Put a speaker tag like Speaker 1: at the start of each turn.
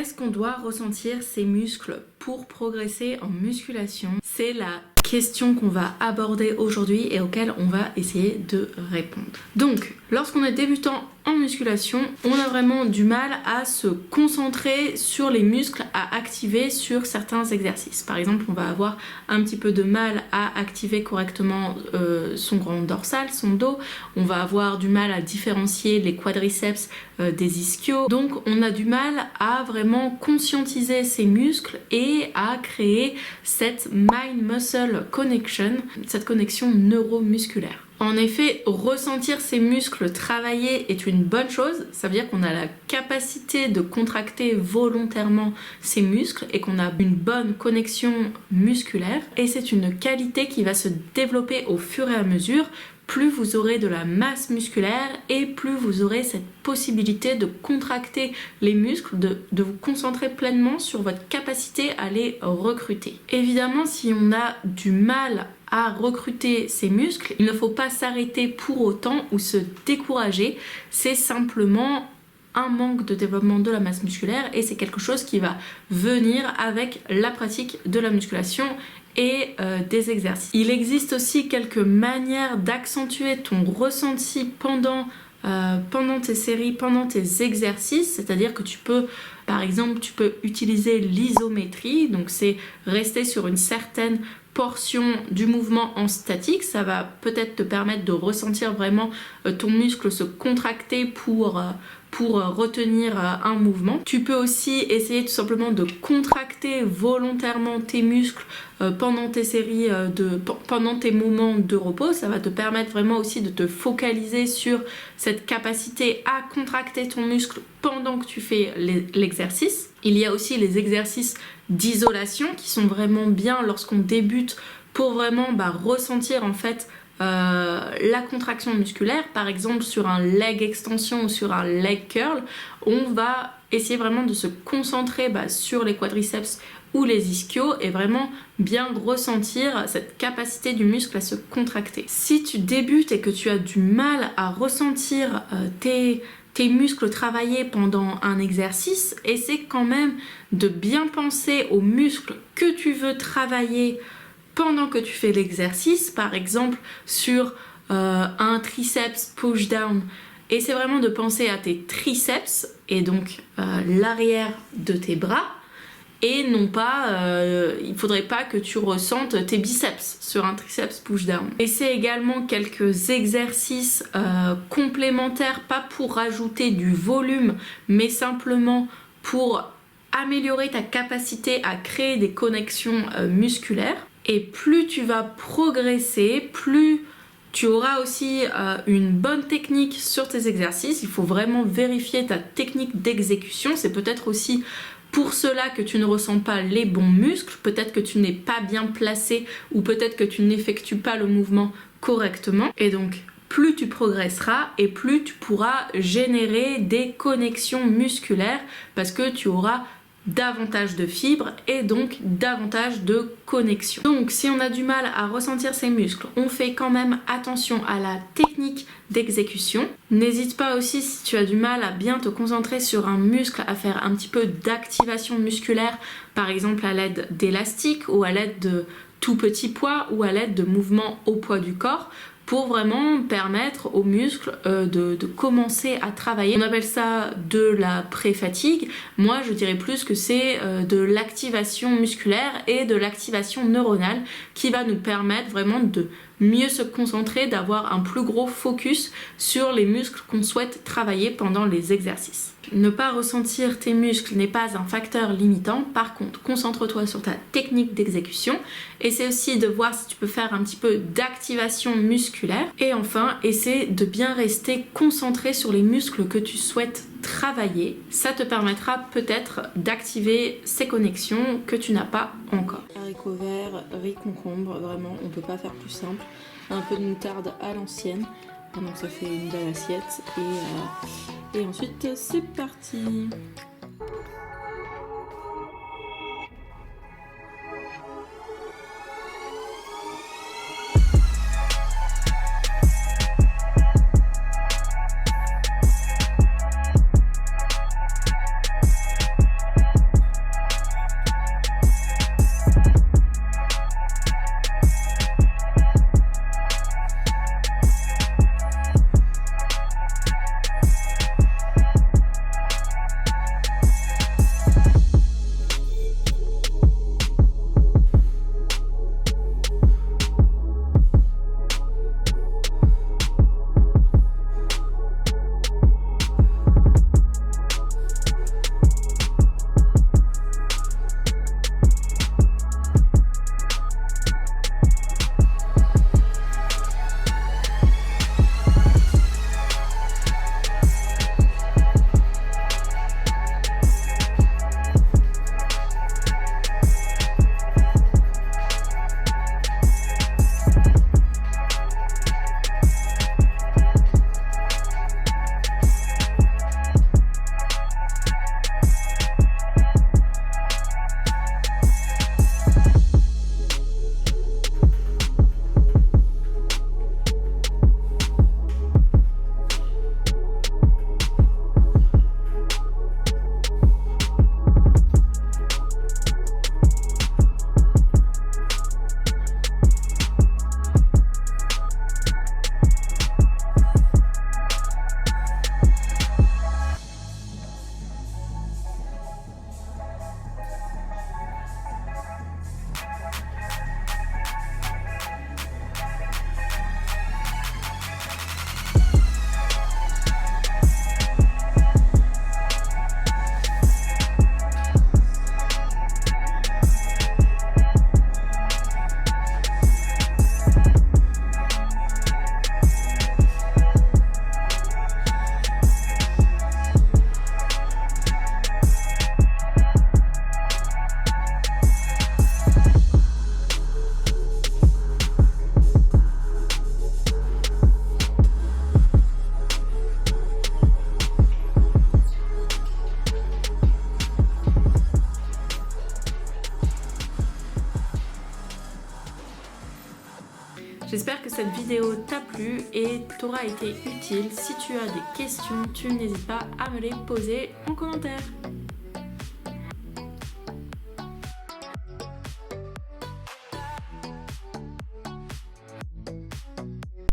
Speaker 1: Est-ce qu'on doit ressentir ses muscles pour progresser en musculation? C'est la question qu'on va aborder aujourd'hui et auquel on va essayer de répondre. Donc, lorsqu'on est débutant en musculation, on a vraiment du mal à se concentrer sur les muscles à activer sur certains exercices. Par exemple, on va avoir un petit peu de mal à activer correctement son grand dorsal, son dos. On va avoir du mal à différencier les quadriceps des ischios. Donc, on a du mal à vraiment conscientiser ses muscles et à créer cette mind-muscle connection, cette connexion neuromusculaire. En effet, ressentir ses muscles travailler est une bonne chose. Ça veut dire qu'on a la capacité de contracter volontairement ses muscles et qu'on a une bonne connexion musculaire. Et c'est une qualité qui va se développer au fur et à mesure. Plus vous aurez de la masse musculaire et plus vous aurez cette possibilité de contracter les muscles, de vous concentrer pleinement sur votre capacité à les recruter. Évidemment, si on a du mal à recruter ses muscles, il ne faut pas s'arrêter pour autant ou se décourager. C'est simplement un manque de développement de la masse musculaire et c'est quelque chose qui va venir avec la pratique de la musculation et des exercices. Il existe aussi quelques manières d'accentuer ton ressenti pendant tes séries, pendant tes exercices, c'est-à-dire que tu peux, par exemple, tu peux utiliser l'isométrie, donc c'est rester sur une certaine portion du mouvement en statique. Ça va peut-être te permettre de ressentir vraiment ton muscle se contracter pour retenir un mouvement. Tu peux aussi essayer tout simplement de contracter volontairement tes muscles pendant tes séries, pendant tes moments de repos. Ça va te permettre vraiment aussi de te focaliser sur cette capacité à contracter ton muscle pendant que tu fais l'exercice. Il y a aussi les exercices d'isolation qui sont vraiment bien lorsqu'on débute pour vraiment ressentir en fait la contraction musculaire. Par exemple, sur un leg extension ou sur un leg curl, on va essayer vraiment de se concentrer sur les quadriceps ou les ischios et vraiment bien ressentir cette capacité du muscle à se contracter. Si tu débutes et que tu as du mal à ressentir tes muscles travailler pendant un exercice, essaie quand même de bien penser aux muscles que tu veux travailler pendant que tu fais l'exercice. Par exemple, sur un triceps push-down, essaie vraiment de penser à tes triceps et donc l'arrière de tes bras. Et non pas, il ne faudrait pas que tu ressentes tes biceps sur un triceps push-down. Essaie également quelques exercices complémentaires, pas pour rajouter du volume, mais simplement pour améliorer ta capacité à créer des connexions musculaires. Et plus tu vas progresser, plus tu auras aussi une bonne technique sur tes exercices. Il faut vraiment vérifier ta technique d'exécution. C'est peut-être aussi pour cela que tu ne ressens pas les bons muscles, peut-être que tu n'es pas bien placé ou peut-être que tu n'effectues pas le mouvement correctement. Et donc, plus tu progresseras et plus tu pourras générer des connexions musculaires parce que tu auras davantage de fibres et donc davantage de connexion. Donc si on a du mal à ressentir ses muscles, on fait quand même attention à la technique d'exécution. N'hésite pas aussi, si tu as du mal à bien te concentrer sur un muscle, à faire un petit peu d'activation musculaire, par exemple à l'aide d'élastiques ou à l'aide de tout petits poids ou à l'aide de mouvements au poids du corps, pour vraiment permettre aux muscles de commencer à travailler. On appelle ça de la pré-fatigue. Moi, je dirais plus que c'est de l'activation musculaire et de l'activation neuronale qui va nous permettre vraiment de mieux se concentrer, d'avoir un plus gros focus sur les muscles qu'on souhaite travailler pendant les exercices. Ne pas ressentir tes muscles n'est pas un facteur limitant. Par contre, concentre-toi sur ta technique d'exécution. Essaie aussi de voir si tu peux faire un petit peu d'activation musculaire. Et enfin, essaie de bien rester concentré sur les muscles que tu souhaites travailler. Ça te permettra peut-être d'activer ces connexions que tu n'as pas encore. Haricots verts, riz concombre, vraiment, on peut pas faire plus simple. Un peu de moutarde à l'ancienne. Donc ça fait une belle assiette et ensuite c'est parti. J'espère que cette vidéo t'a plu et t'aura été utile. Si tu as des questions, tu n'hésites pas à me les poser en commentaire.